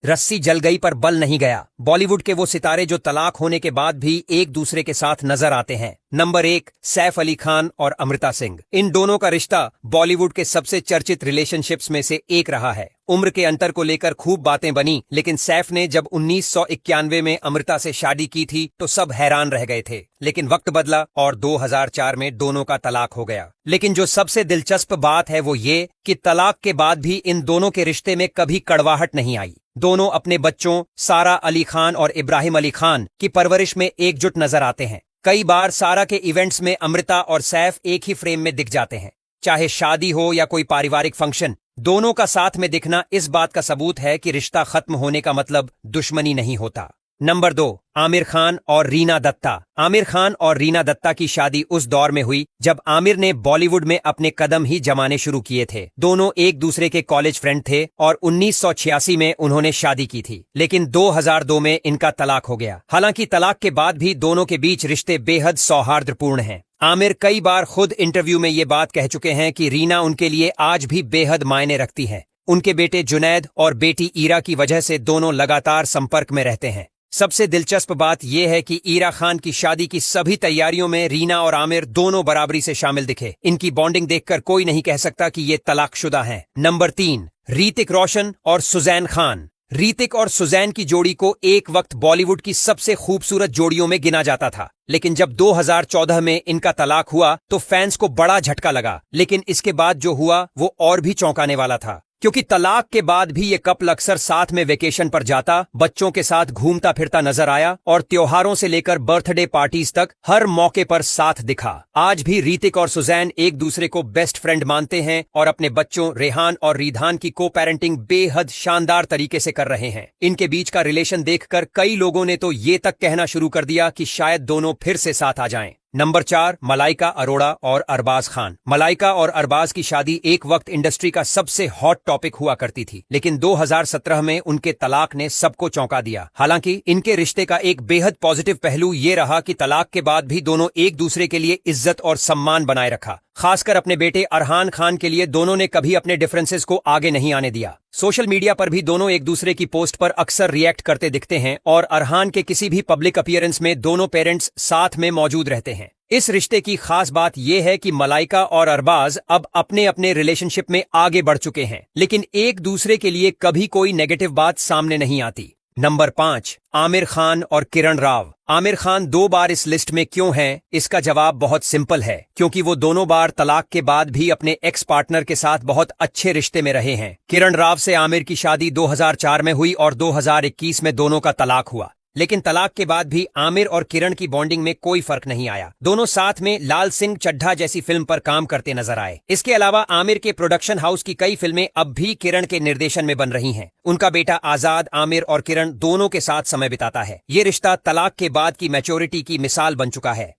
रस्सी जल गई पर बल नहीं गया। बॉलीवुड के वो सितारे जो तलाक होने के बाद भी एक दूसरे के साथ नजर आते हैं। नंबर 1, सैफ अली खान और अमृता सिंह। इन दोनों का रिश्ता बॉलीवुड के सबसे चर्चित रिलेशनशिप्स में से एक रहा है। उम्र के अंतर को लेकर खूब बातें बनी, लेकिन सैफ ने जब 1991 में अमृता से शादी की थी तो सब हैरान रह गए थे। लेकिन वक्त बदला और 2004 में दोनों का तलाक हो गया। लेकिन जो सबसे दिलचस्प बात है वो ये कि तलाक के बाद भी इन दोनों के रिश्ते में कभी कड़वाहट नहीं आई। दोनों अपने बच्चों सारा अली खान और इब्राहिम अली खान की परवरिश में एकजुट नजर आते हैं। कई बार सारा के इवेंट्स में अमृता और सैफ एक ही फ्रेम में दिख जाते हैं। चाहे शादी हो या कोई पारिवारिक फंक्शन, दोनों का साथ में दिखना इस बात का सबूत है कि रिश्ता खत्म होने का मतलब दुश्मनी नहीं होता। नंबर 2, आमिर खान और रीना दत्ता। आमिर खान और रीना दत्ता की शादी उस दौर में हुई जब आमिर ने बॉलीवुड में अपने कदम ही जमाने शुरू किए थे। दोनों एक दूसरे के कॉलेज फ्रेंड थे और 1986 में उन्होंने शादी की थी। लेकिन 2002 में इनका तलाक हो गया। हालांकि तलाक के बाद भी दोनों के बीच रिश्ते बेहद सौहार्दपूर्ण हैं। आमिर कई बार खुद इंटरव्यू में ये बात कह चुके हैं कि रीना उनके लिए आज भी बेहद मायने रखती है। उनके बेटे जुनैद और बेटी ईरा की वजह से दोनों लगातार संपर्क में रहते हैं। सबसे दिलचस्प बात यह है कि ईरा खान की शादी की सभी तैयारियों में रीना और आमिर दोनों बराबरी से शामिल दिखे। इनकी बॉन्डिंग देखकर कोई नहीं कह सकता कि ये तलाकशुदा हैं। नंबर 3, ऋतिक रोशन और सुजैन खान। ऋतिक और सुजैन की जोड़ी को एक वक्त बॉलीवुड की सबसे खूबसूरत जोड़ियों में गिना जाता था। लेकिन जब 2014 में इनका तलाक हुआ तो फैंस को बड़ा झटका लगा। लेकिन इसके बाद जो हुआ वो और भी चौंकाने वाला था, क्योंकि तलाक के बाद भी ये कपल अक्सर साथ में वेकेशन पर जाता, बच्चों के साथ घूमता फिरता नजर आया और त्योहारों से लेकर बर्थडे पार्टीज तक हर मौके पर साथ दिखा। आज भी ऋतिक और सुजैन एक दूसरे को बेस्ट फ्रेंड मानते हैं और अपने बच्चों रेहान और रिधान की को पेरेंटिंग बेहद शानदार तरीके से कर रहे हैं। इनके बीच का रिलेशन देखकर कई लोगों ने तो ये तक कहना शुरू कर दिया कि शायद दोनों फिर से साथ आ जाएं। नंबर 4, मलाइका अरोड़ा और अरबाज खान। मलाइका और अरबाज की शादी एक वक्त इंडस्ट्री का सबसे हॉट टॉपिक हुआ करती थी, लेकिन 2017 में उनके तलाक ने सबको चौंका दिया। हालांकि इनके रिश्ते का एक बेहद पॉजिटिव पहलू ये रहा कि तलाक के बाद भी दोनों एक दूसरे के लिए इज्जत और सम्मान बनाए रखा। खासकर अपने बेटे अरहान खान के लिए दोनों ने कभी अपने डिफरेंसेस को आगे नहीं आने दिया। सोशल मीडिया पर भी दोनों एक दूसरे की पोस्ट पर अक्सर रिएक्ट करते दिखते हैं और अरहान के किसी भी पब्लिक अपीयरेंस में दोनों पेरेंट्स साथ में मौजूद रहते हैं। इस रिश्ते की खास बात यह है कि मलाइका और अरबाज अब अपने अपने रिलेशनशिप में आगे बढ़ चुके हैं, लेकिन एक दूसरे के लिए कभी कोई नेगेटिव बात सामने नहीं आती। नंबर 5, आमिर खान और किरण राव। आमिर खान 2 बार इस लिस्ट में क्यों हैं? इसका जवाब बहुत सिंपल है, क्योंकि वो दोनों बार तलाक के बाद भी अपने एक्स पार्टनर के साथ बहुत अच्छे रिश्ते में रहे हैं। किरण राव से आमिर की शादी 2004 में हुई और 2021 में दोनों का तलाक हुआ। लेकिन तलाक के बाद भी आमिर और किरण की बॉन्डिंग में कोई फर्क नहीं आया। दोनों साथ में लाल सिंह चड्ढा जैसी फिल्म पर काम करते नजर आए। इसके अलावा आमिर के प्रोडक्शन हाउस की कई फिल्में अब भी किरण के निर्देशन में बन रही हैं। उनका बेटा आजाद आमिर और किरण दोनों के साथ समय बिताता है। ये रिश्ता तलाक के बाद की मैच्योरिटी की मिसाल बन चुका है।